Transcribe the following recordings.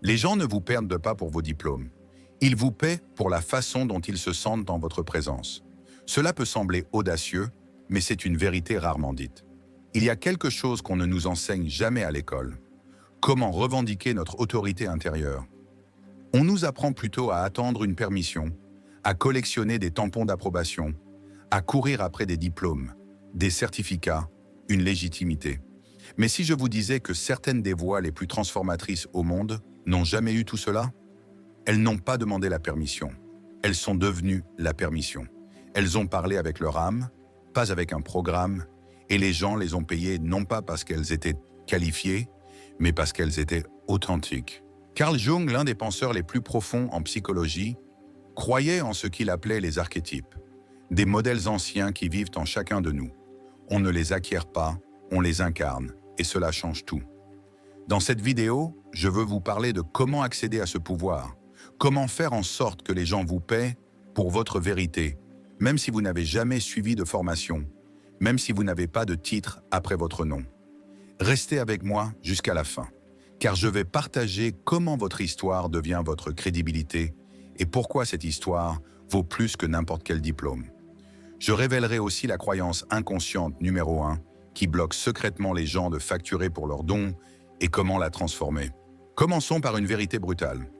Les gens ne vous perdent pas pour vos diplômes. Ils vous paient pour la façon dont ils se sentent dans votre présence. Cela peut sembler audacieux, mais c'est une vérité rarement dite. Il y a quelque chose qu'on ne nous enseigne jamais à l'école. Comment revendiquer notre autorité intérieure? On nous apprend plutôt à attendre une permission, à collectionner des tampons d'approbation, à courir après des diplômes, des certificats, une légitimité. Mais si je vous disais que certaines des voix les plus transformatrices au monde n'ont jamais eu tout cela? Elles n'ont pas demandé la permission. Elles sont devenues la permission. Elles ont parlé avec leur âme, pas avec un programme, et les gens les ont payées non pas parce qu'elles étaient qualifiées, mais parce qu'elles étaient authentiques. Carl Jung, l'un des penseurs les plus profonds en psychologie, croyait en ce qu'il appelait les archétypes, des modèles anciens qui vivent en chacun de nous. On ne les acquiert pas, on les incarne, et cela change tout. Dans cette vidéo, je veux vous parler de comment accéder à ce pouvoir, comment faire en sorte que les gens vous paient pour votre vérité, même si vous n'avez jamais suivi de formation, même si vous n'avez pas de titre après votre nom. Restez avec moi jusqu'à la fin, car je vais partager comment votre histoire devient votre crédibilité et pourquoi cette histoire vaut plus que n'importe quel diplôme. Je révélerai aussi la croyance inconsciente numéro 1 qui bloque secrètement les gens de facturer pour leurs dons et comment la transformer. Commençons par une vérité brutale.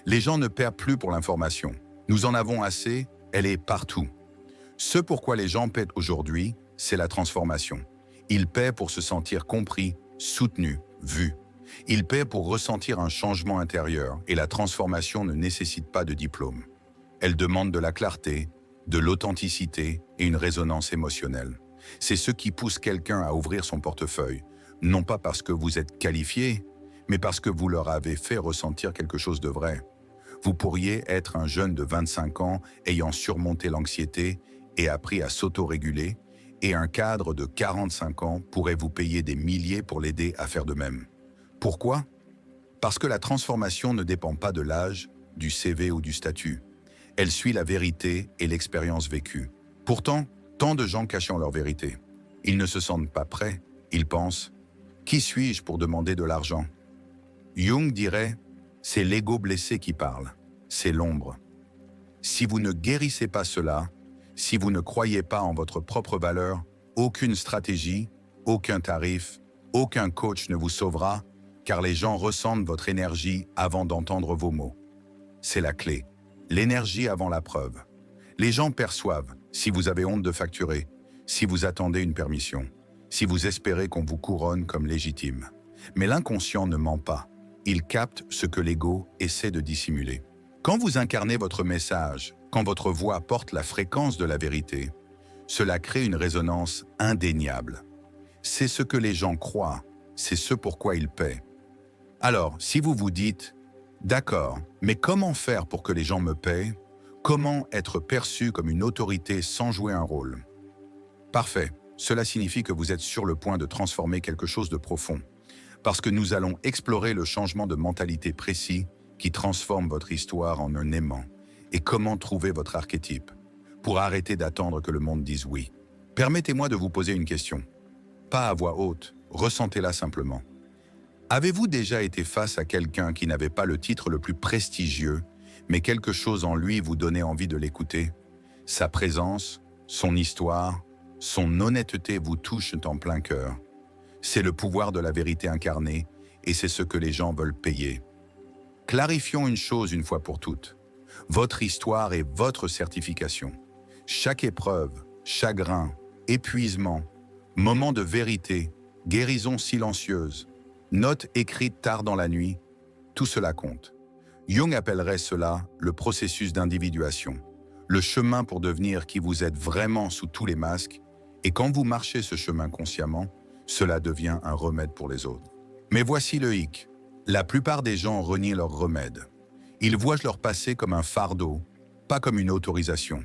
Les gens ne paient plus pour l'information. Nous en avons assez, elle est partout. Ce pourquoi les gens paient aujourd'hui, c'est la transformation. Ils paient pour se sentir compris, soutenus, vus. Ils paient pour ressentir un changement intérieur et la transformation ne nécessite pas de diplôme. Elle demande de la clarté, de l'authenticité et une résonance émotionnelle. C'est ce qui pousse quelqu'un à ouvrir son portefeuille, non pas parce que vous êtes qualifié, mais parce que vous leur avez fait ressentir quelque chose de vrai. Vous pourriez être un jeune de 25 ans ayant surmonté l'anxiété et appris à s'autoréguler, et un cadre de 45 ans pourrait vous payer des milliers pour l'aider à faire de même. Pourquoi? Parce que la transformation ne dépend pas de l'âge, du CV ou du statut. Elle suit la vérité et l'expérience vécue. Pourtant, tant de gens cachent leur vérité. Ils ne se sentent pas prêts, ils pensent « Qui suis-je pour demander de l'argent ?» Jung dirait « C'est l'ego blessé qui parle, c'est l'ombre. » Si vous ne guérissez pas cela, si vous ne croyez pas en votre propre valeur, aucune stratégie, aucun tarif, aucun coach ne vous sauvera, car les gens ressentent votre énergie avant d'entendre vos mots. C'est la clé. L'énergie avant la preuve. Les gens perçoivent si vous avez honte de facturer, si vous attendez une permission, si vous espérez qu'on vous couronne comme légitime. Mais l'inconscient ne ment pas. Il capte ce que l'ego essaie de dissimuler. Quand vous incarnez votre message, quand votre voix porte la fréquence de la vérité, cela crée une résonance indéniable. C'est ce que les gens croient, c'est ce pourquoi ils paient. Alors, si vous vous dites « D'accord, mais comment faire pour que les gens me paient? Comment être perçu comme une autorité sans jouer un rôle ?» Parfait, cela signifie que vous êtes sur le point de transformer quelque chose de profond, parce que nous allons explorer le changement de mentalité précis qui transforme votre histoire en un aimant, et comment trouver votre archétype, pour arrêter d'attendre que le monde dise oui. Permettez-moi de vous poser une question. Pas à voix haute, ressentez-la simplement. Avez-vous déjà été face à quelqu'un qui n'avait pas le titre le plus prestigieux, mais quelque chose en lui vous donnait envie de l'écouter? Sa présence, son histoire, son honnêteté vous touchent en plein cœur. C'est le pouvoir de la vérité incarnée, et c'est ce que les gens veulent payer. Clarifions une chose une fois pour toutes. Votre histoire est votre certification. Chaque épreuve, chagrin, épuisement, moment de vérité, guérison silencieuse, note écrite tard dans la nuit, tout cela compte. Jung appellerait cela le processus d'individuation, le chemin pour devenir qui vous êtes vraiment sous tous les masques, et quand vous marchez ce chemin consciemment, cela devient un remède pour les autres. Mais voici le hic. La plupart des gens renient leur remède. Ils voient leur passé comme un fardeau, pas comme une autorisation.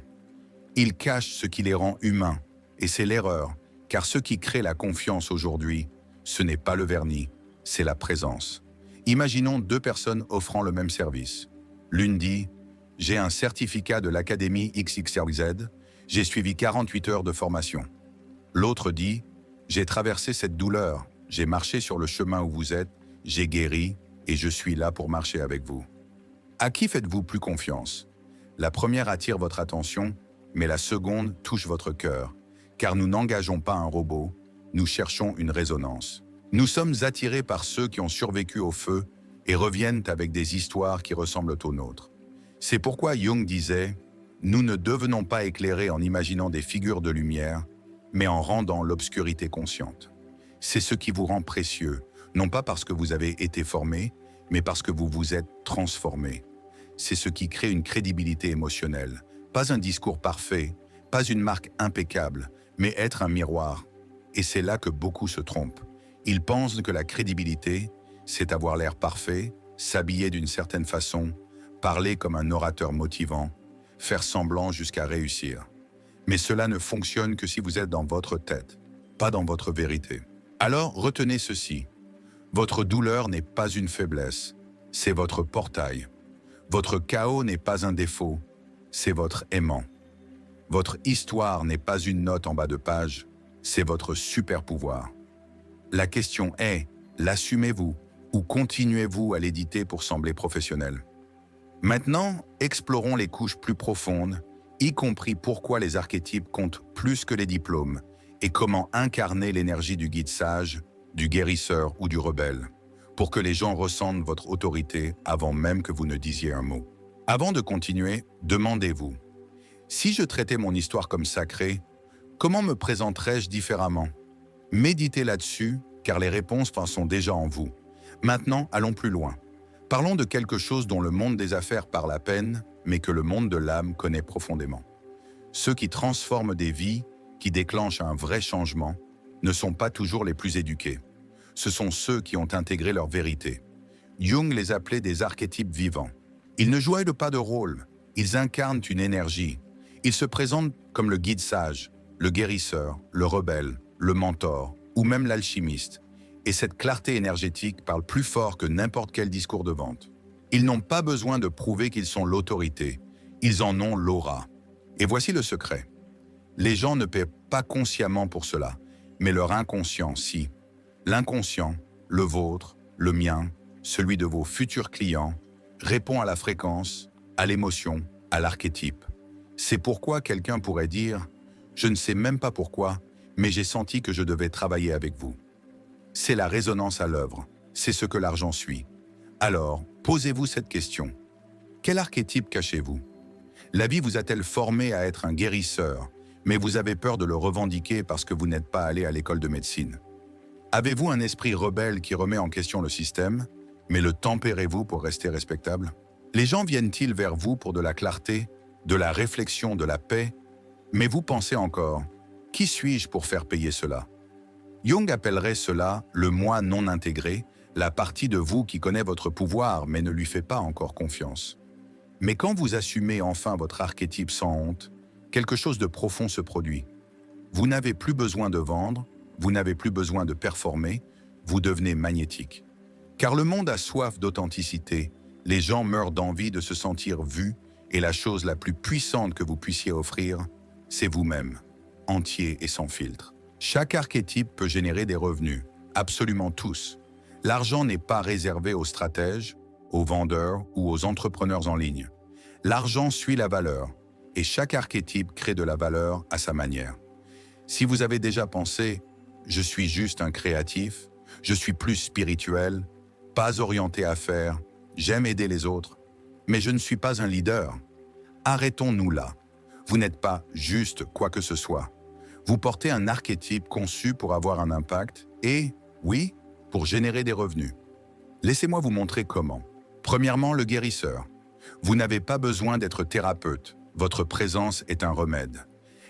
Ils cachent ce qui les rend humains, et c'est l'erreur, car ce qui crée la confiance aujourd'hui, ce n'est pas le vernis, c'est la présence. Imaginons deux personnes offrant le même service. L'une dit « J'ai un certificat de l'Académie XYZ, j'ai suivi 48 heures de formation. » L'autre dit « J'ai traversé cette douleur, j'ai marché sur le chemin où vous êtes, j'ai guéri, et je suis là pour marcher avec vous. À qui faites-vous plus confiance? La première attire votre attention, mais la seconde touche votre cœur, car nous n'engageons pas un robot, nous cherchons une résonance. Nous sommes attirés par ceux qui ont survécu au feu et reviennent avec des histoires qui ressemblent aux nôtres. C'est pourquoi Jung disait « Nous ne devenons pas éclairés en imaginant des figures de lumière, mais en rendant l'obscurité consciente. » C'est ce qui vous rend précieux, non pas parce que vous avez été formé, mais parce que vous vous êtes transformé. C'est ce qui crée une crédibilité émotionnelle, pas un discours parfait, pas une marque impeccable, mais être un miroir. Et c'est là que beaucoup se trompent. Ils pensent que la crédibilité, c'est avoir l'air parfait, s'habiller d'une certaine façon, parler comme un orateur motivant, faire semblant jusqu'à réussir. Mais cela ne fonctionne que si vous êtes dans votre tête, pas dans votre vérité. Alors retenez ceci. Votre douleur n'est pas une faiblesse, c'est votre portail. Votre chaos n'est pas un défaut, c'est votre aimant. Votre histoire n'est pas une note en bas de page, c'est votre super pouvoir. La question est, l'assumez-vous ou continuez-vous à l'éditer pour sembler professionnel? Maintenant, explorons les couches plus profondes, y compris pourquoi les archétypes comptent plus que les diplômes et comment incarner l'énergie du guide sage, du guérisseur ou du rebelle, pour que les gens ressentent votre autorité avant même que vous ne disiez un mot. Avant de continuer, demandez-vous, si je traitais mon histoire comme sacrée, comment me présenterais-je différemment? Méditez là-dessus, car les réponses sont déjà en vous. Maintenant, allons plus loin. Parlons de quelque chose dont le monde des affaires parle à peine, mais que le monde de l'âme connaît profondément. Ceux qui transforment des vies, qui déclenchent un vrai changement, ne sont pas toujours les plus éduqués. Ce sont ceux qui ont intégré leur vérité. Jung les appelait des archétypes vivants. Ils ne jouaient pas de rôle, ils incarnent une énergie. Ils se présentent comme le guide sage, le guérisseur, le rebelle, le mentor ou même l'alchimiste. Et cette clarté énergétique parle plus fort que n'importe quel discours de vente. Ils n'ont pas besoin de prouver qu'ils sont l'autorité, ils en ont l'aura. Et voici le secret. Les gens ne paient pas consciemment pour cela, mais leur inconscient, si. L'inconscient, le vôtre, le mien, celui de vos futurs clients, répond à la fréquence, à l'émotion, à l'archétype. C'est pourquoi quelqu'un pourrait dire « Je ne sais même pas pourquoi, mais j'ai senti que je devais travailler avec vous. » C'est la résonance à l'œuvre, c'est ce que l'argent suit. Alors, posez-vous cette question. Quel archétype cachez-vous? La vie vous a-t-elle formé à être un guérisseur, mais vous avez peur de le revendiquer parce que vous n'êtes pas allé à l'école de médecine? Avez-vous un esprit rebelle qui remet en question le système, mais le tempérez-vous pour rester respectable? Les gens viennent-ils vers vous pour de la clarté, de la réflexion, de la paix? Mais vous pensez encore, qui suis-je pour faire payer cela? Jung appellerait cela le moi non intégré, la partie de vous qui connaît votre pouvoir mais ne lui fait pas encore confiance. Mais quand vous assumez enfin votre archétype sans honte, quelque chose de profond se produit. Vous n'avez plus besoin de vendre, vous n'avez plus besoin de performer, vous devenez magnétique. Car le monde a soif d'authenticité, les gens meurent d'envie de se sentir vus et la chose la plus puissante que vous puissiez offrir, c'est vous-même, entier et sans filtre. Chaque archétype peut générer des revenus, absolument tous. L'argent n'est pas réservé aux stratèges, aux vendeurs ou aux entrepreneurs en ligne. L'argent suit la valeur, et chaque archétype crée de la valeur à sa manière. Si vous avez déjà pensé « je suis juste un créatif, je suis plus spirituel, pas orienté à faire, j'aime aider les autres, mais je ne suis pas un leader », arrêtons-nous là. Vous n'êtes pas juste quoi que ce soit. Vous portez un archétype conçu pour avoir un impact et, oui, pour générer des revenus. Laissez-moi vous montrer comment. Premièrement, le guérisseur. Vous n'avez pas besoin d'être thérapeute. Votre présence est un remède.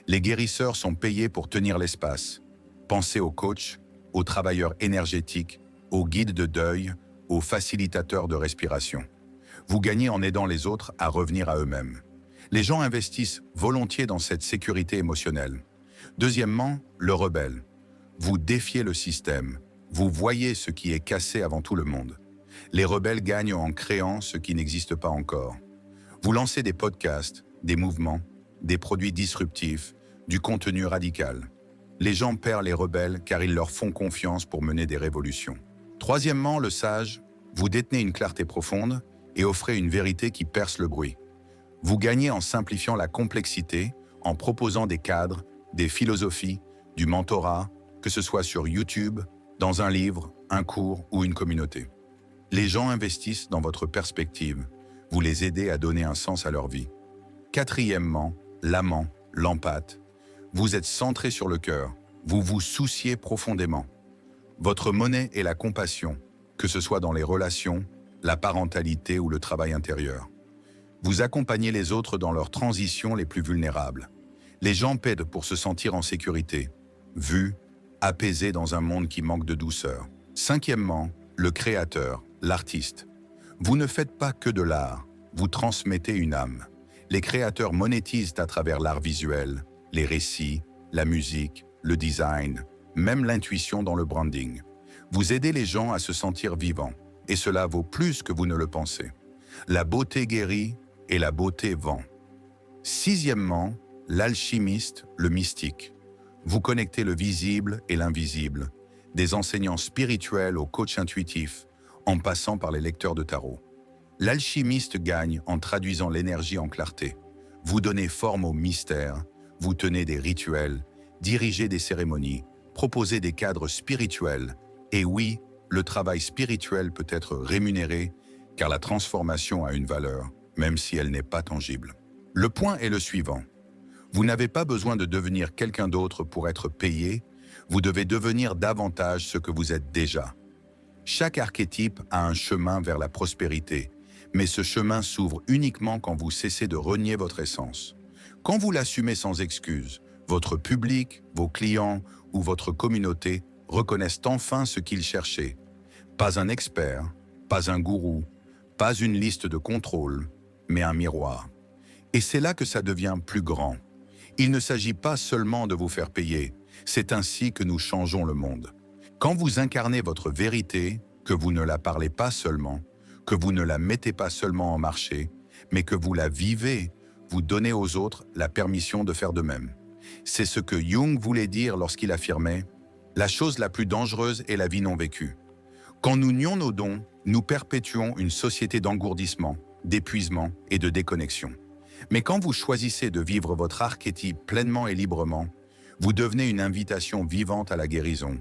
Les guérisseurs sont payés pour tenir l'espace. Pensez aux coachs, aux travailleurs énergétiques, aux guides de deuil, aux facilitateurs de respiration. Vous gagnez en aidant les autres à revenir à eux-mêmes. Les gens investissent volontiers dans cette sécurité émotionnelle. Deuxièmement, le rebelle. Vous défiez le système. Vous voyez ce qui est cassé avant tout le monde. Les rebelles gagnent en créant ce qui n'existe pas encore. Vous lancez des podcasts, des mouvements, des produits disruptifs, du contenu radical. Les gens perdent les rebelles car ils leur font confiance pour mener des révolutions. Troisièmement, le sage. Vous détenez une clarté profonde et offrez une vérité qui perce le bruit. Vous gagnez en simplifiant la complexité, en proposant des cadres, des philosophies, du mentorat, que ce soit sur YouTube, dans un livre, un cours ou une communauté. Les gens investissent dans votre perspective. Vous les aidez à donner un sens à leur vie. Quatrièmement, l'amant, l'empathe. Vous êtes centré sur le cœur. Vous vous souciez profondément. Votre monnaie est la compassion, que ce soit dans les relations, la parentalité ou le travail intérieur. Vous accompagnez les autres dans leurs transitions les plus vulnérables. Les gens paient pour se sentir en sécurité, vus, apaisés dans un monde qui manque de douceur. Cinquièmement, le créateur, l'artiste. Vous ne faites pas que de l'art, vous transmettez une âme. Les créateurs monétisent à travers l'art visuel, les récits, la musique, le design, même l'intuition dans le branding. Vous aidez les gens à se sentir vivants, et cela vaut plus que vous ne le pensez. La beauté guérit et la beauté vend. Sixièmement, l'alchimiste, le mystique. Vous connectez le visible et l'invisible, des enseignants spirituels aux coachs intuitifs, en passant par les lecteurs de tarot. L'alchimiste gagne en traduisant l'énergie en clarté. Vous donnez forme au mystère, vous tenez des rituels, dirigez des cérémonies, proposez des cadres spirituels. Et oui, le travail spirituel peut être rémunéré, car la transformation a une valeur, même si elle n'est pas tangible. Le point est le suivant. Vous n'avez pas besoin de devenir quelqu'un d'autre pour être payé, vous devez devenir davantage ce que vous êtes déjà. Chaque archétype a un chemin vers la prospérité, mais ce chemin s'ouvre uniquement quand vous cessez de renier votre essence. Quand vous l'assumez sans excuse, votre public, vos clients ou votre communauté reconnaissent enfin ce qu'ils cherchaient. Pas un expert, pas un gourou, pas une liste de contrôle, mais un miroir. Et c'est là que ça devient plus grand. Il ne s'agit pas seulement de vous faire payer, c'est ainsi que nous changeons le monde. Quand vous incarnez votre vérité, que vous ne la parlez pas seulement, que vous ne la mettez pas seulement en marché, mais que vous la vivez, vous donnez aux autres la permission de faire de même. C'est ce que Jung voulait dire lorsqu'il affirmait « La chose la plus dangereuse est la vie non vécue ». Quand nous nions nos dons, nous perpétuons une société d'engourdissement, d'épuisement et de déconnexion. Mais quand vous choisissez de vivre votre archétype pleinement et librement, vous devenez une invitation vivante à la guérison.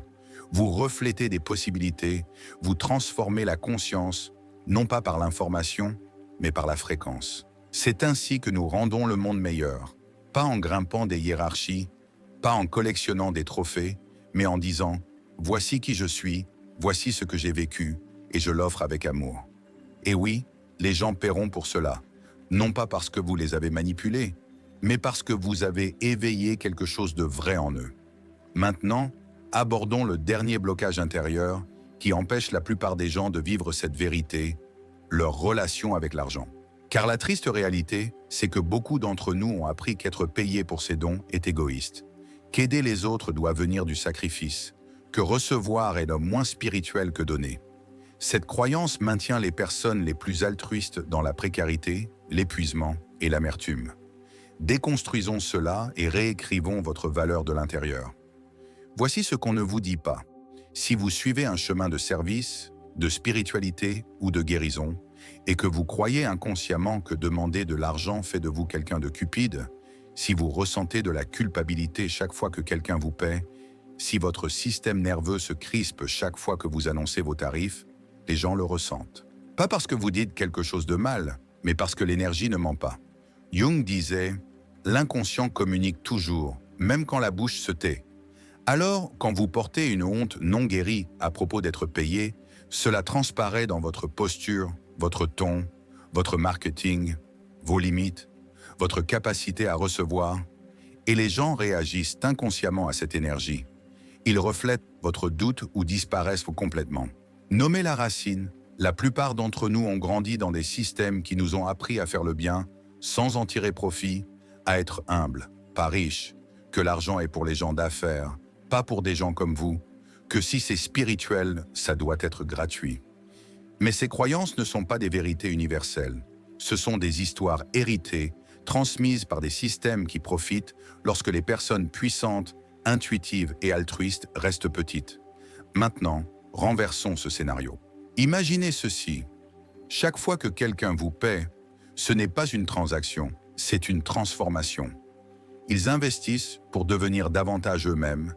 Vous reflétez des possibilités, vous transformez la conscience, non pas par l'information, mais par la fréquence. C'est ainsi que nous rendons le monde meilleur, pas en grimpant des hiérarchies, pas en collectionnant des trophées, mais en disant « Voici qui je suis, voici ce que j'ai vécu, et je l'offre avec amour. » Et oui, les gens paieront pour cela, non pas parce que vous les avez manipulés, mais parce que vous avez éveillé quelque chose de vrai en eux. Maintenant, abordons le dernier blocage intérieur qui empêche la plupart des gens de vivre cette vérité, leur relation avec l'argent. Car la triste réalité, c'est que beaucoup d'entre nous ont appris qu'être payé pour ses dons est égoïste, qu'aider les autres doit venir du sacrifice, que recevoir est moins spirituel que donner. Cette croyance maintient les personnes les plus altruistes dans la précarité, l'épuisement et l'amertume. Déconstruisons cela et réécrivons votre valeur de l'intérieur. Voici ce qu'on ne vous dit pas. Si vous suivez un chemin de service, de spiritualité ou de guérison, et que vous croyez inconsciemment que demander de l'argent fait de vous quelqu'un de cupide, si vous ressentez de la culpabilité chaque fois que quelqu'un vous paie, si votre système nerveux se crispe chaque fois que vous annoncez vos tarifs, les gens le ressentent. Pas parce que vous dites quelque chose de mal, mais parce que l'énergie ne ment pas. Jung disait « L'inconscient communique toujours, même quand la bouche se tait. » Alors, quand vous portez une honte non guérie à propos d'être payé, cela transparaît dans votre posture, votre ton, votre marketing, vos limites, votre capacité à recevoir, et les gens réagissent inconsciemment à cette énergie. Ils reflètent votre doute ou disparaissent complètement. Nommez la racine, la plupart d'entre nous ont grandi dans des systèmes qui nous ont appris à faire le bien, sans en tirer profit, à être humble, pas riche, que l'argent est pour les gens d'affaires, pas pour des gens comme vous, que si c'est spirituel, ça doit être gratuit. Mais ces croyances ne sont pas des vérités universelles. Ce sont des histoires héritées, transmises par des systèmes qui profitent lorsque les personnes puissantes, intuitives et altruistes restent petites. Maintenant, renversons ce scénario. Imaginez ceci. Chaque fois que quelqu'un vous paie, ce n'est pas une transaction, c'est une transformation. Ils investissent pour devenir davantage eux-mêmes,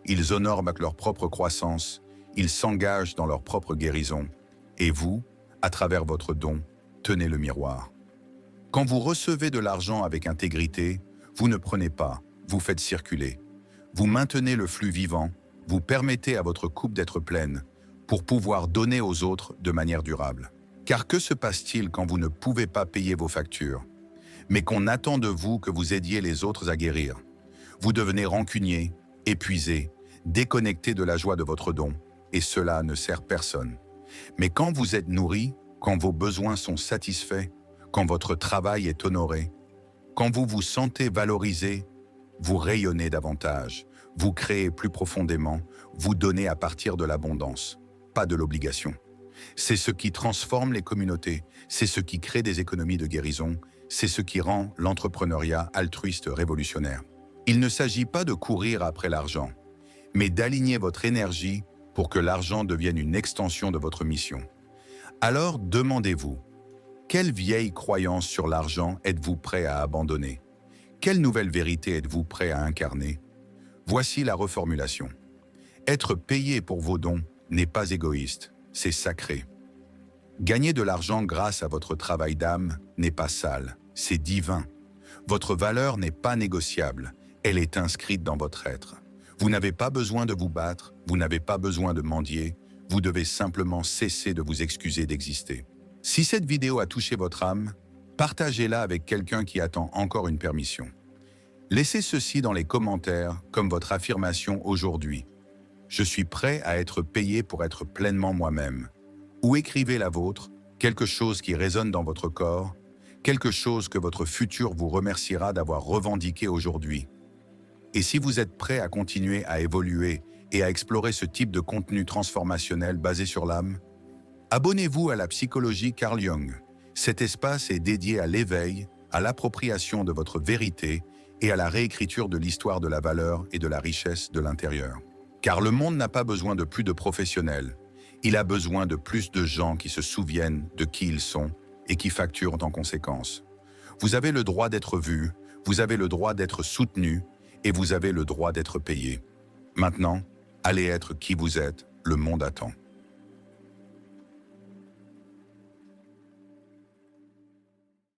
ils honorent avec leur propre croissance, ils s'engagent dans leur propre guérison, et vous, à travers votre don, tenez le miroir. Quand vous recevez de l'argent avec intégrité, vous ne prenez pas, vous faites circuler. Vous maintenez le flux vivant, vous permettez à votre coupe d'être pleine, pour pouvoir donner aux autres de manière durable. Car que se passe-t-il quand vous ne pouvez pas payer vos factures, mais qu'on attend de vous que vous aidiez les autres à guérir? Vous devenez rancunier, épuisé, déconnecté de la joie de votre don, et cela ne sert personne. Mais quand vous êtes nourri, quand vos besoins sont satisfaits, quand votre travail est honoré, quand vous vous sentez valorisé, vous rayonnez davantage, vous créez plus profondément, vous donnez à partir de l'abondance, pas de l'obligation. C'est ce qui transforme les communautés, c'est ce qui crée des économies de guérison, c'est ce qui rend l'entrepreneuriat altruiste révolutionnaire. Il ne s'agit pas de courir après l'argent, mais d'aligner votre énergie pour que l'argent devienne une extension de votre mission. Alors demandez-vous, quelle vieille croyance sur l'argent êtes-vous prêt à abandonner? Quelle nouvelle vérité êtes-vous prêt à incarner? Voici la reformulation. Être payé pour vos dons n'est pas égoïste, c'est sacré. Gagner de l'argent grâce à votre travail d'âme n'est pas sale, c'est divin. Votre valeur n'est pas négociable, elle est inscrite dans votre être. Vous n'avez pas besoin de vous battre, vous n'avez pas besoin de mendier, vous devez simplement cesser de vous excuser d'exister. Si cette vidéo a touché votre âme, partagez-la avec quelqu'un qui attend encore une permission. Laissez ceci dans les commentaires comme votre affirmation aujourd'hui. Je suis prêt à être payé pour être pleinement moi-même. Ou écrivez la vôtre, quelque chose qui résonne dans votre corps, quelque chose que votre futur vous remerciera d'avoir revendiqué aujourd'hui. Et si vous êtes prêt à continuer à évoluer et à explorer ce type de contenu transformationnel basé sur l'âme, abonnez-vous à la psychologie Carl Jung. Cet espace est dédié à l'éveil, à l'appropriation de votre vérité et à la réécriture de l'histoire de la valeur et de la richesse de l'intérieur. Car le monde n'a pas besoin de plus de professionnels, il a besoin de plus de gens qui se souviennent de qui ils sont et qui facturent en conséquence. Vous avez le droit d'être vu, vous avez le droit d'être soutenu et vous avez le droit d'être payé. Maintenant, allez être qui vous êtes, le monde attend.